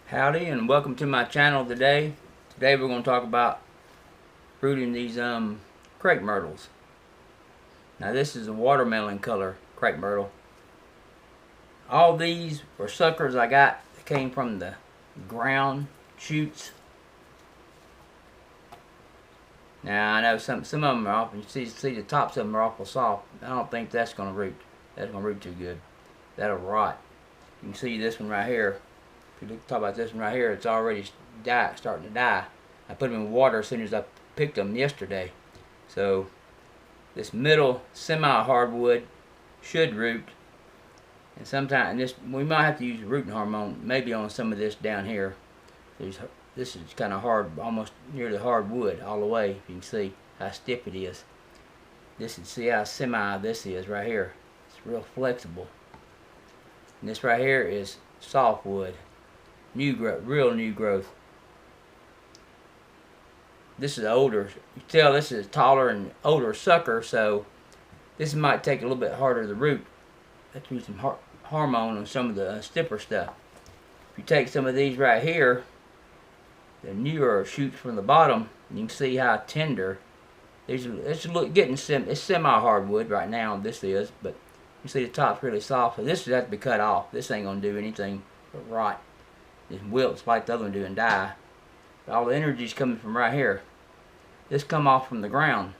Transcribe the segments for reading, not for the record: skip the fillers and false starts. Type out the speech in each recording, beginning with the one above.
Howdy and welcome to my channel today. Today we're going to talk about rooting these crepe myrtles. Now this is a watermelon color crepe myrtle. All these were suckers I got that came from the ground shoots. Now I know some of them are off. You see the tops of them are awful soft. I don't think that's going to root. That's going to root too good. That'll rot. You can see this one right here. If you talk about this one right here, it's already starting to die. I put them in water as soon as I picked them yesterday. So this middle semi-hardwood should root. And sometimes we might have to use rooting hormone maybe on some of this down here. This is kind of hard, almost near the hardwood all the way. If you can see how stiff it is. See how semi this is right here. It's real flexible. And this right here is softwood. New growth, real new growth. This is older. You can tell this is a taller and older sucker, so this might take a little bit harder to root. Let's use some hormone on some of the stiffer stuff. If you take some of these right here, the newer shoots from the bottom, you can see how tender. It's semi-hardwood right now. This is, but you see the top's really soft. So this has to be cut off. This ain't gonna do anything but rot. It wilts like the other one do and die. But all the energy's coming from right here. This come off from the ground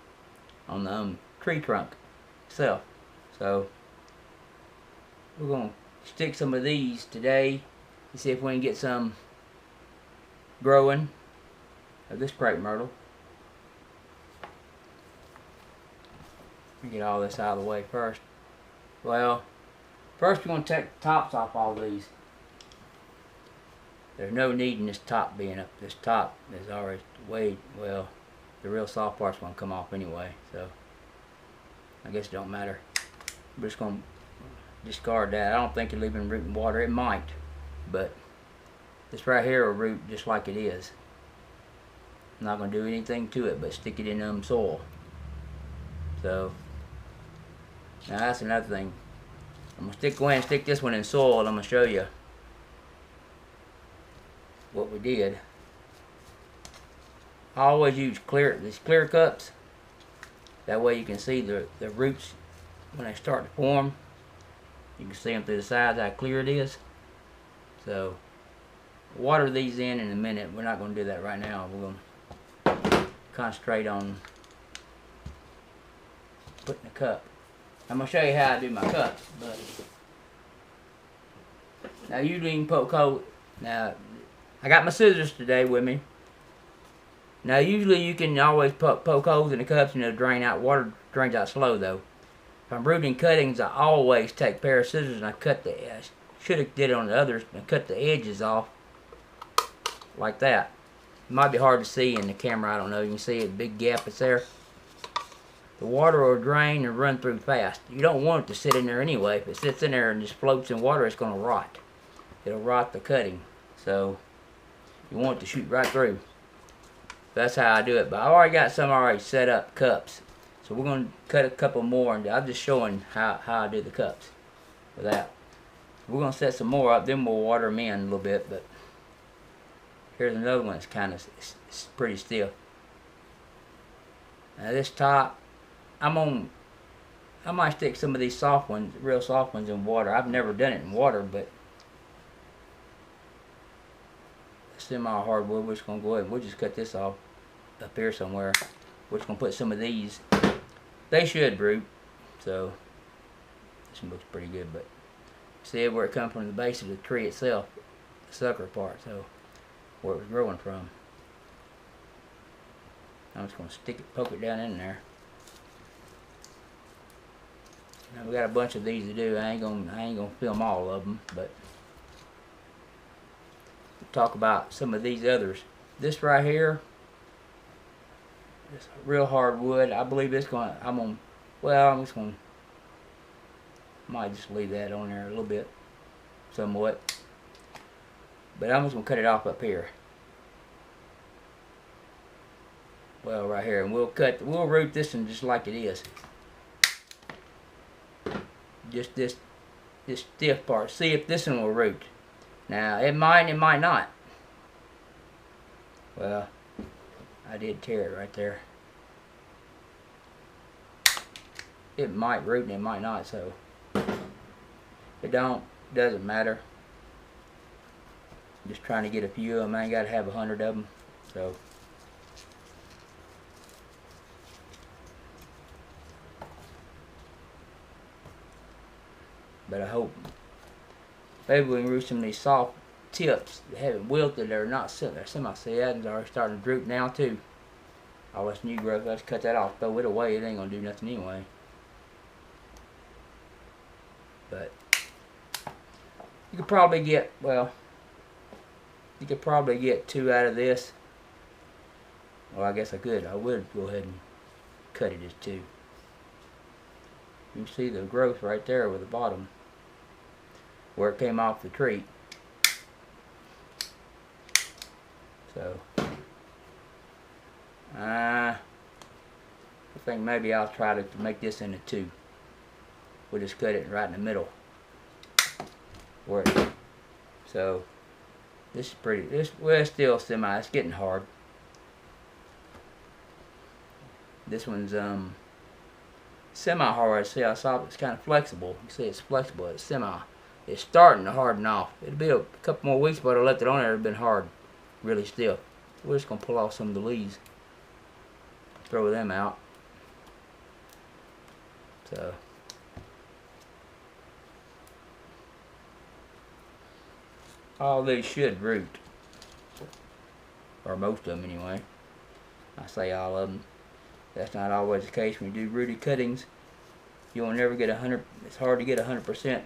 on the tree trunk itself. So we're gonna stick some of these today and see if we can get some growing of this crepe myrtle. Let me get all this out of the way first. Well, first we're gonna take the tops off all these. There's no need in this top being up. This top is already well, the real soft part's going to come off anyway, so I guess it don't matter. We're just going to discard that. I don't think it'll even root in water. It might, but this right here will root just like it is. I'm not going to do anything to it but stick it in soil. So now that's another thing. I'm going to go ahead and stick this one in soil, and I'm going to show you what we did. I always use these clear cups. That way you can see the roots when they start to form. You can see them through the sides how clear it is. So water these in a minute. We're not going to do that right now. We're going to concentrate on putting the cup. I'm going to show you how I do my cups. But now usually you can poke holes. Now I got my scissors today with me. Now usually you can always poke holes in the cups and it'll drain out. Water drains out slow though. If I'm rooting cuttings, I always take a pair of scissors and I cut I should have did it on the others and cut the edges off like that. It might be hard to see in the camera, I don't know. You can see it, big gap is there. The water will drain and run through fast. You don't want it to sit in there anyway. If it sits in there and just floats in water, it's going to rot. It'll rot the cutting. So you want it to shoot right through. That's how I do it. But I already got some already set up cups. So we're going to cut a couple more. And I'm just showing how I do the cups with that. We're going to set some more up. Then we'll water them in a little bit. But here's another one that's kind of pretty stiff. Now this top, I might stick some of these soft ones, real soft ones, in water. I've never done it in water, but semi-hardwood, we're just going to go ahead and we'll just cut this off up here somewhere. We're just going to put some of these. They should root. So this one looks pretty good, but see where it comes from the base of the tree itself, the sucker part, so where it was growing from. I'm just going to poke it down in there. Now we got a bunch of these to do. I ain't gonna film all of them, but talk about some of these others. This right here, it's real hardwood. I believe it's going. I'm just going. Might just leave that on there a little bit, somewhat. But I'm just gonna cut it off up here. Well, right here, and we'll root this one just like it is. Just this stiff part. See if this one will root. Now, it might and it might not. Well, I did tear it right there. It might root and it might not, so if it doesn't matter. I'm just trying to get a few of them. I ain't got to have 100 of them, so. But I hope maybe we can root some of these soft tips that haven't wilted. They're not sitting there. Some of my seeds are starting to droop now too. All this new growth, let's cut that off, throw it away. It ain't gonna do nothing anyway. But you could probably get, well, you could probably get 2 out of this. Well, I guess I could. I would go ahead and cut it as 2. You can see the growth right there with the bottom where it came off the tree. So I think maybe I'll try to make this into 2. We'll just cut it right in the middle. So this is pretty. Well, it's still semi. It's getting hard. This one's semi-hard. See how soft? It's kind of flexible. You see, it's flexible. It's semi. It's starting to harden off. It'll be a couple more weeks, but I left it on there. It's been hard, really stiff. We're just gonna pull off some of the leaves, throw them out. So all these should root, or most of them anyway. I say all of them. That's not always the case when you do rooted cuttings. You'll never get 100. It's hard to get 100%.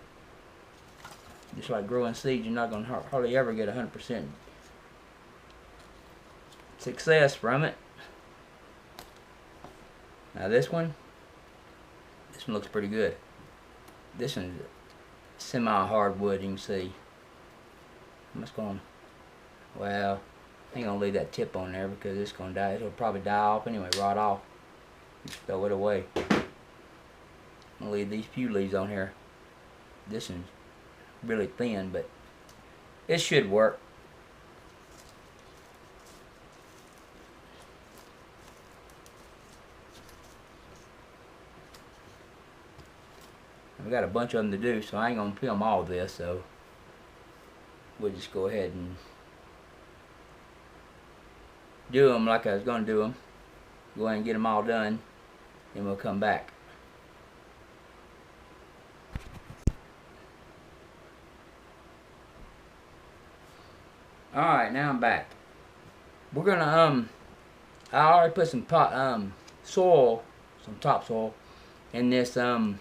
Just like growing seeds, you're not going to hardly ever get 100% success from it. Now this one looks pretty good. This one's semi-hardwood, you can see. I'm just going, well, I ain't going to leave that tip on there because it's going to die. It'll probably die off anyway, rot off. Just throw it away. I'm going to leave these few leaves on here. This one's really thin, but it should work. I've got a bunch of them to do, so I ain't going to film all this, so we'll just go ahead and do them like I was going to do them. Go ahead and get them all done, and we'll come back. Alright, now I'm back. We're gonna I already put some soil, some topsoil in this Pepsi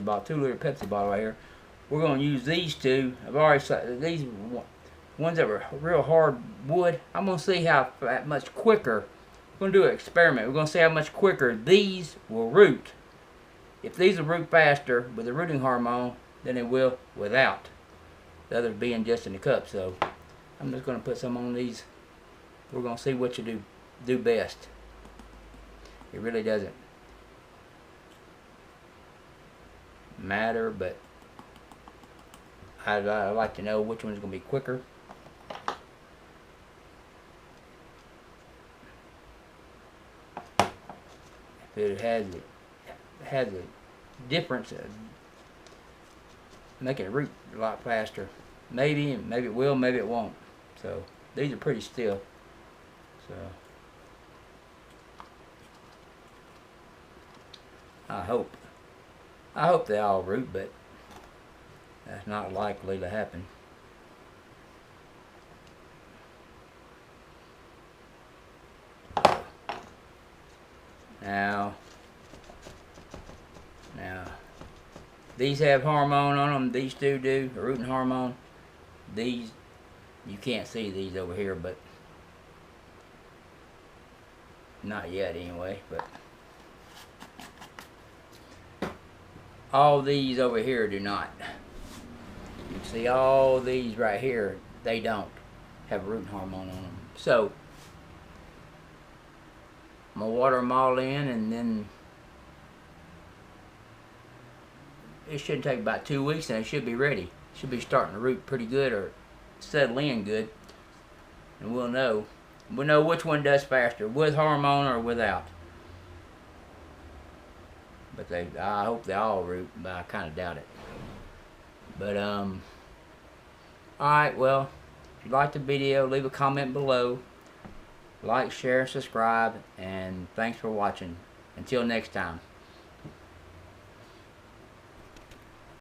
bottle, 2-liter Pepsi bottle right here. We're gonna use these two. I've already these ones that were real hard wood. I'm gonna see how much quicker. We're gonna do an experiment. We're gonna see how much quicker these will root. If these will root faster with the rooting hormone than they will without. The others being just in the cup. So I'm just gonna put some on these. We're gonna see what you do best. It really doesn't matter, but I'd like to know which one's gonna be quicker. If it has a difference, making it root a lot faster. Maybe it will, maybe it won't. So these are pretty stiff. So I hope they all root, but that's not likely to happen. Now these have hormone on them. These two do, a rooting hormone. These, you can't see these over here, but not yet anyway. But all these over here do not. You can see all these right here, they don't have a rooting hormone on them. So I'm gonna water them all in, and then it should take about 2 weeks, and it should be ready. should be starting to root pretty good or settle in good. And we'll know. We'll know which one does faster, with hormone or without. But I hope they all root, but I kind of doubt it. But, alright, well, if you liked the video, leave a comment below. Like, share, and subscribe. And thanks for watching. Until next time.